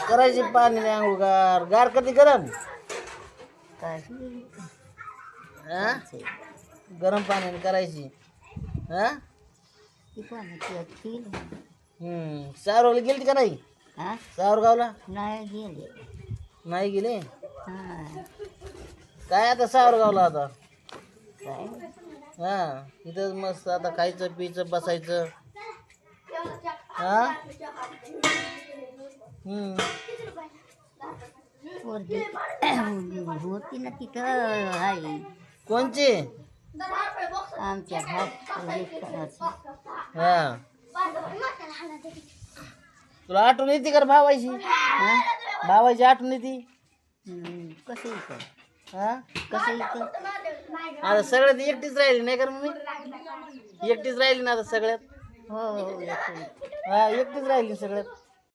करायची पाणी नाही आंघोळ गार गार कधी गरम काय हा गरम पाण्याने करायची हा ती पाण्याची सावरगावला गेली का नाही हा सावरगावला नाही गेले नाही गेले हा काय आता सावरगावला आता काय हा इथं मस्त आता खायचं पियचं बसायचं हा पोरगी होती ना तिथं आहे कोणची आमच्या घाट हा तुला आठवण येते का रे भावायची भावायची आठवण येते कसं येतं हा कसं येतं आता सगळ्यात एकटीच राहिली नाही का मम्मी एकटीच राहिली ना आता सगळ्यात हो येतं हा एकटीच राहिली सगळ्यात